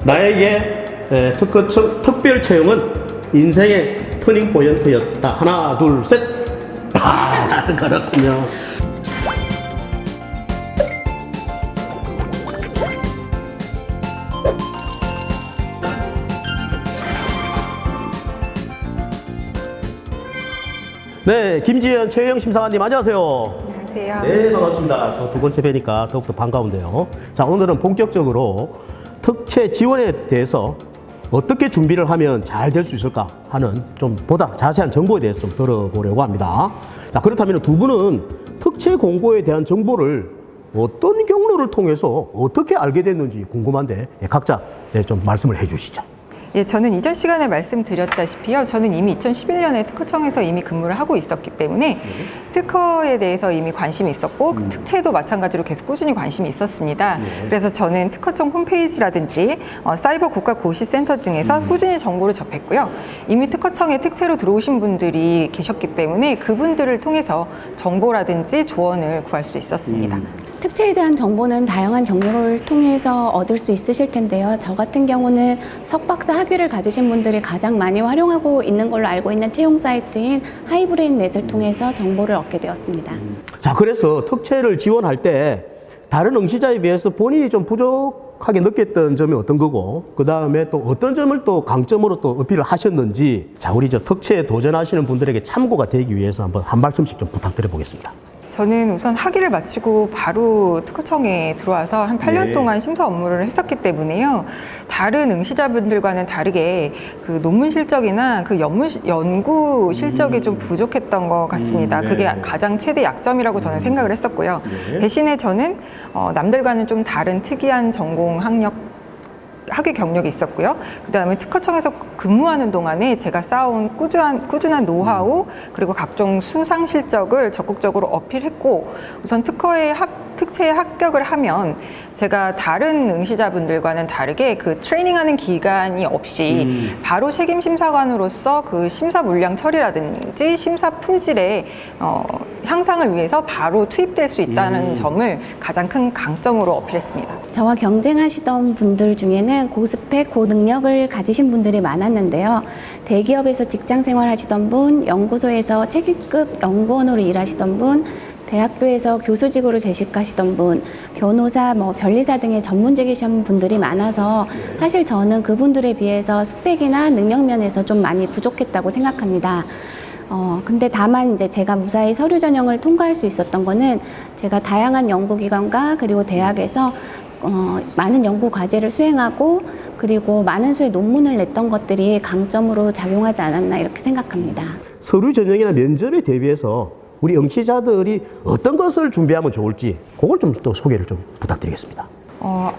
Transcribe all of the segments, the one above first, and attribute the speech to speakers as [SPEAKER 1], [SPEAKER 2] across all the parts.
[SPEAKER 1] 나에게 특별 채용은 인생의 터닝 포인트였다. 하나, 둘, 셋. 아, 그렇군요. 네, 김지현 최영 심사관님 안녕하세요.
[SPEAKER 2] 안녕하세요.
[SPEAKER 1] 네, 반갑습니다. 또 두 번째 뵈니까 더욱더 반가운데요. 자, 오늘은 본격적으로 특채 지원에 대해서 어떻게 준비를 하면 잘 될 수 있을까 하는 좀 보다 자세한 정보에 대해서 좀 들어보려고 합니다. 자, 그렇다면 두 분은 특채 공고에 대한 정보를 어떤 경로를 통해서 어떻게 알게 됐는지 궁금한데 각자 좀 말씀을 해 주시죠.
[SPEAKER 2] 예, 저는 이전 시간에 말씀드렸다시피요. 저는 이미 2011년에 특허청에서 이미 근무를 하고 있었기 때문에 특허에 대해서 이미 관심이 있었고 특채도 마찬가지로 계속 꾸준히 관심이 있었습니다. 그래서 저는 특허청 홈페이지라든지 사이버 국가고시센터 등에서 꾸준히 정보를 접했고요. 이미 특허청에 특채로 들어오신 분들이 계셨기 때문에 그분들을 통해서 정보라든지 조언을 구할 수 있었습니다.
[SPEAKER 3] 특채에 대한 정보는 다양한 경로를 통해서 얻을 수 있으실 텐데요. 저 같은 경우는 석박사 학위를 가지신 분들이 가장 많이 활용하고 있는 걸로 알고 있는 채용 사이트인 하이브레인넷을 통해서 정보를 얻게 되었습니다.
[SPEAKER 1] 자, 그래서 특채를 지원할 때 다른 응시자에 비해서 본인이 좀 부족하게 느꼈던 점이 어떤 거고, 그 다음에 또 어떤 점을 또 강점으로 또 어필을 하셨는지, 자, 우리 특채에 도전하시는 분들에게 참고가 되기 위해서 한번 한 말씀씩 좀 부탁드려 보겠습니다.
[SPEAKER 2] 저는 우선 학위를 마치고 바로 특허청에 들어와서 한 8년 동안 심사 업무를 했었기 때문에요. 다른 응시자분들과는 다르게 그 논문 실적이나 그 연구 실적이 좀 부족했던 것 같습니다. 그게 가장 최대 약점이라고 저는 생각을 했었고요. 대신에 저는 남들과는 좀 다른 특이한 전공 학위 경력이 있었고요. 그다음에 특허청에서 근무하는 동안에 제가 쌓아온 꾸준한 노하우 그리고 각종 수상 실적을 적극적으로 어필했고, 우선 특채에 합격을 하면 제가 다른 응시자분들과는 다르게 그 트레이닝하는 기간이 없이 바로 책임 심사관으로서 그 심사 물량 처리라든지 심사 품질의 향상을 위해서 바로 투입될 수 있다는 점을 가장 큰 강점으로 어필했습니다.
[SPEAKER 3] 저와 경쟁하시던 분들 중에는 고스펙, 고능력을 가지신 분들이 많았는데요. 대기업에서 직장 생활하시던 분, 연구소에서 책임급 연구원으로 일하시던 분, 대학교에서 교수직으로 재직하시던 분, 변호사, 변리사 등의 전문직이신 분들이 많아서 사실 저는 그분들에 비해서 스펙이나 능력 면에서 좀 많이 부족했다고 생각합니다. 근데 다만 이제 제가 무사히 서류 전형을 통과할 수 있었던 거는 제가 다양한 연구기관과 그리고 대학에서 많은 연구 과제를 수행하고 그리고 많은 수의 논문을 냈던 것들이 강점으로 작용하지 않았나 이렇게 생각합니다.
[SPEAKER 1] 서류 전형이나 면접에 대비해서 우리 응시자들이 어떤 것을 준비하면 좋을지 그걸 좀 또 소개를 좀 부탁드리겠습니다.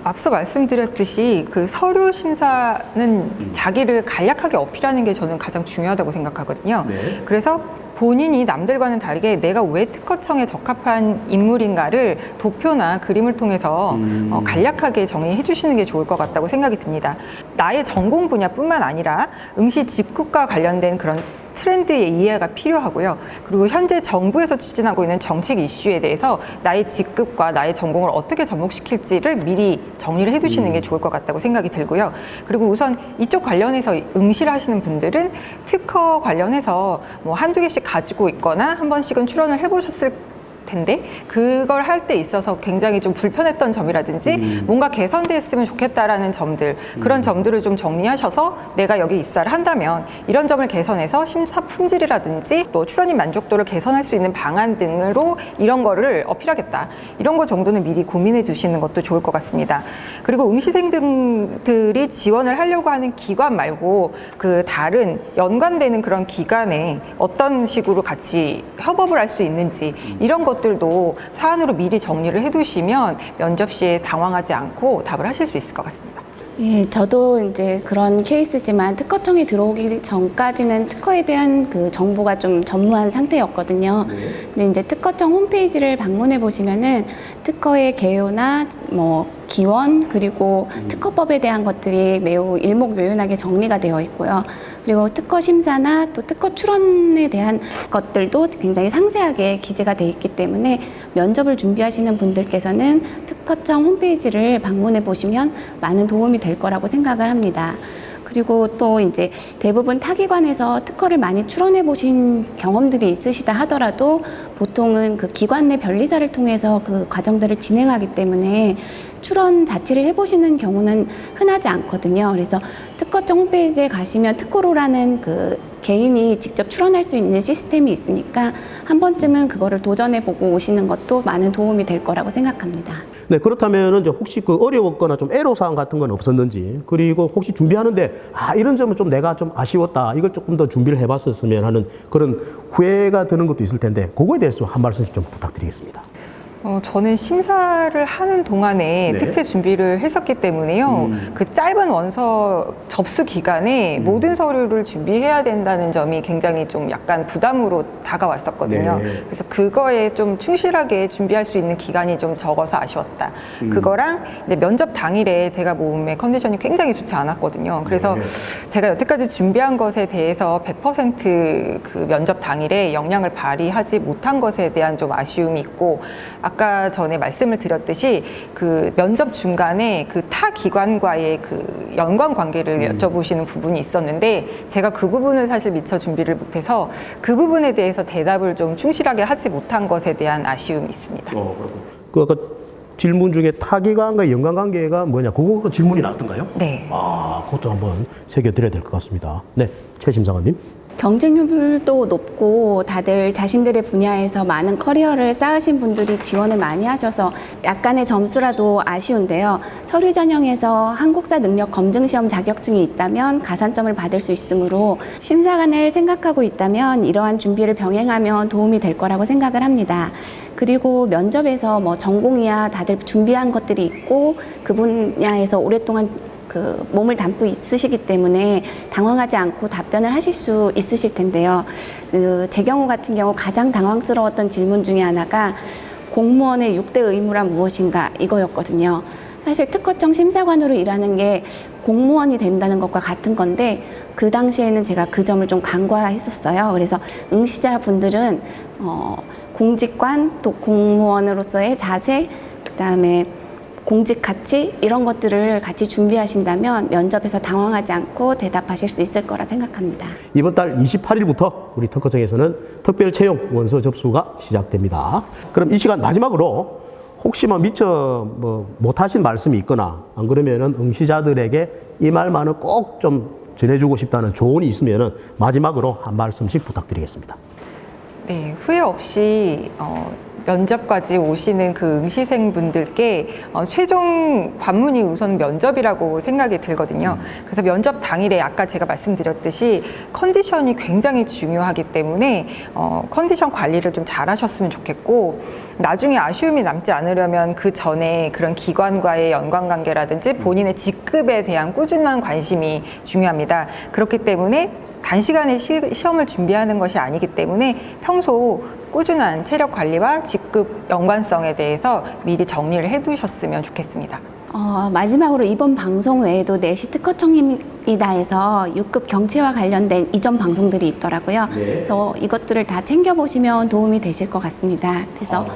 [SPEAKER 2] 앞서 말씀드렸듯이 그 서류 심사는 자기를 간략하게 어필하는 게 저는 가장 중요하다고 생각하거든요. 그래서 본인이 남들과는 다르게 내가 왜 특허청에 적합한 인물인가를 도표나 그림을 통해서 간략하게 정의해 주시는 게 좋을 것 같다고 생각이 듭니다. 나의 전공 분야뿐만 아니라 응시 직급과 관련된 그런 트렌드의 이해가 필요하고요. 그리고 현재 정부에서 추진하고 있는 정책 이슈에 대해서 나의 직급과 나의 전공을 어떻게 접목시킬지를 미리 정리를 해두시는 게 좋을 것 같다고 생각이 들고요. 그리고 우선 이쪽 관련해서 응시를 하시는 분들은 특허 관련해서 한두 개씩 가지고 있거나 한 번씩은 출연을 해보셨을 텐데 그걸 할 때 있어서 굉장히 좀 불편했던 점이라든지 뭔가 개선됐으면 좋겠다라는 점들, 그런 점들을 좀 정리하셔서 내가 여기 입사를 한다면 이런 점을 개선해서 심사 품질이라든지 또 출연인 만족도를 개선할 수 있는 방안 등으로 이런 거를 어필하겠다, 이런 거 정도는 미리 고민해 두시는 것도 좋을 것 같습니다. 그리고 응시생들이 지원을 하려고 하는 기관 말고 그 다른 연관되는 그런 기관에 어떤 식으로 같이 협업을 할 수 있는지 이런 것들도 사안으로 미리 정리를 해두시면 면접 시에 당황하지 않고 답을 하실 수 있을 것 같습니다.
[SPEAKER 3] 예, 저도 이제 그런 케이스지만 특허청에 들어오기 전까지는 특허에 대한 그 정보가 좀 전무한 상태였거든요. 근데 이제 특허청 홈페이지를 방문해 보시면은 특허의 개요나 기원 그리고 특허법에 대한 것들이 매우 일목요연하게 정리가 되어 있고요. 그리고 특허 심사나 또 특허 출원에 대한 것들도 굉장히 상세하게 기재가 돼 있기 때문에 면접을 준비하시는 분들께서는 특허청 홈페이지를 방문해 보시면 많은 도움이 될 거라고 생각을 합니다. 그리고 또 이제 대부분 타기관에서 특허를 많이 출원해 보신 경험들이 있으시다 하더라도 보통은 그 기관 내 변리사를 통해서 그 과정들을 진행하기 때문에 출원 자체를 해보시는 경우는 흔하지 않거든요. 그래서 특허청 홈페이지에 가시면 특허로라는 그 개인이 직접 출원할 수 있는 시스템이 있으니까 한 번쯤은 그거를 도전해보고 오시는 것도 많은 도움이 될 거라고 생각합니다.
[SPEAKER 1] 네, 그렇다면 이제 혹시 그 어려웠거나 좀 애로사항 같은 건 없었는지, 그리고 혹시 준비하는데 이런 점은 좀 내가 좀 아쉬웠다, 이걸 조금 더 준비를 해봤었으면 하는 그런 후회가 드는 것도 있을 텐데 그거에 대해서 한 말씀씩 좀 부탁드리겠습니다.
[SPEAKER 2] 저는 심사를 하는 동안에
[SPEAKER 1] 네.
[SPEAKER 2] 특채 준비를 했었기 때문에요. 그 짧은 원서 접수 기간에 모든 서류를 준비해야 된다는 점이 굉장히 좀 약간 부담으로 다가왔었거든요.
[SPEAKER 1] 네.
[SPEAKER 2] 그래서 그거에 좀 충실하게 준비할 수 있는 기간이 좀 적어서 아쉬웠다. 그거랑 이제 면접 당일에 제가 몸의 컨디션이 굉장히 좋지 않았거든요. 그래서
[SPEAKER 1] 네.
[SPEAKER 2] 제가 여태까지 준비한 것에 대해서 100%그 면접 당일에 역량을 발휘하지 못한 것에 대한 좀 아쉬움이 있고, 아까 전에 말씀을 드렸듯이 그 면접 중간에 그 타 기관과의 그 연관 관계를 여쭤보시는 부분이 있었는데 제가 그 부분을 사실 미처 준비를 못해서 그 부분에 대해서 대답을 좀 충실하게 하지 못한 것에 대한 아쉬움이 있습니다.
[SPEAKER 1] 그 아까 질문 중에 타기관과의 연관관계가 뭐냐, 그거 질문이 나왔던가요?
[SPEAKER 2] 네.
[SPEAKER 1] 그것도 한번 새겨드려야 될 것 같습니다. 네, 최 심사관님.
[SPEAKER 3] 경쟁률도 높고 다들 자신들의 분야에서 많은 커리어를 쌓으신 분들이 지원을 많이 하셔서 약간의 점수라도 아쉬운데요. 서류 전형에서 한국사 능력 검증 시험 자격증이 있다면 가산점을 받을 수 있으므로 심사관을 생각하고 있다면 이러한 준비를 병행하면 도움이 될 거라고 생각을 합니다. 그리고 면접에서 뭐 전공이야 다들 준비한 것들이 있고 그 분야에서 오랫동안 그 몸을 담고 있으시기 때문에 당황하지 않고 답변을 하실 수 있으실 텐데요. 제 경우 같은 경우 가장 당황스러웠던 질문 중에 하나가 공무원의 6대 의무란 무엇인가 이거였거든요. 사실 특허청 심사관으로 일하는 게 공무원이 된다는 것과 같은 건데 그 당시에는 제가 그 점을 좀 간과했었어요. 그래서 응시자분들은 공직관 또 공무원으로서의 자세, 그다음에 공직 가치 이런 것들을 같이 준비하신다면 면접에서 당황하지 않고 대답하실 수 있을 거라 생각합니다.
[SPEAKER 1] 이번 달 28일부터 우리 특허청에서는 특별 채용 원서 접수가 시작됩니다. 그럼 이 시간 마지막으로 혹시 미처 못하신 말씀이 있거나 안 그러면은 응시자들에게 이 말만은 꼭 좀 전해주고 싶다는 조언이 있으면은 마지막으로 한 말씀씩 부탁드리겠습니다.
[SPEAKER 2] 네, 후회 없이 면접까지 오시는 그 응시생분들께 최종 관문이 우선 면접이라고 생각이 들거든요. 그래서 면접 당일에 아까 제가 말씀드렸듯이 컨디션이 굉장히 중요하기 때문에 컨디션 관리를 좀 잘하셨으면 좋겠고, 나중에 아쉬움이 남지 않으려면 그 전에 그런 기관과의 연관관계라든지 본인의 직급에 대한 꾸준한 관심이 중요합니다. 그렇기 때문에 단시간에 시험을 준비하는 것이 아니기 때문에 평소 꾸준한 체력 관리와 직급 연관성에 대해서 미리 정리를 해두셨으면 좋겠습니다.
[SPEAKER 3] 마지막으로 이번 방송 외에도 내시 특허청입니다에서 6급 경채와 관련된 이전 방송들이 있더라고요.
[SPEAKER 1] 네.
[SPEAKER 3] 그래서 이것들을 다 챙겨보시면 도움이 되실 것 같습니다. 그래서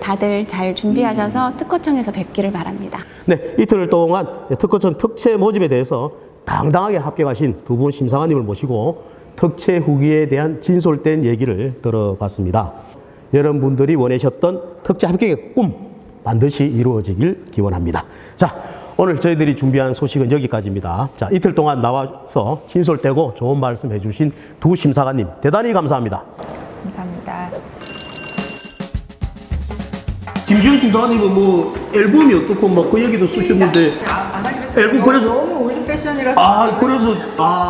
[SPEAKER 3] 다들 잘 준비하셔서 특허청에서 뵙기를 바랍니다.
[SPEAKER 1] 네, 이틀 동안 특허청 특채 모집에 대해서 당당하게 합격하신 두 분 심사관님을 모시고 특채 후기에 대한 진솔된 얘기를 들어봤습니다. 여러분들이 원하셨던 특채 합격의 꿈 반드시 이루어지길 기원합니다. 자, 오늘 저희들이 준비한 소식은 여기까지입니다. 자, 이틀 동안 나와서 진솔되고 좋은 말씀 해주신 두 심사관님 대단히 감사합니다.
[SPEAKER 2] 감사합니다.
[SPEAKER 1] 김지훈 심사관님은 앨범이 어떻고 그 얘기도 쓰셨는데
[SPEAKER 2] 안 하기로
[SPEAKER 1] 앨범 그래서
[SPEAKER 2] 너무 올드 패션이라서.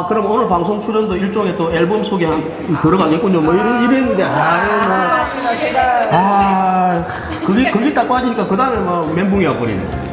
[SPEAKER 1] 그럼 오늘 방송 출연도 일종의 또 앨범 속에 들어가겠군요. 이랬는데 그게 딱 빠지니까 그 다음에 멘붕이 와버리네.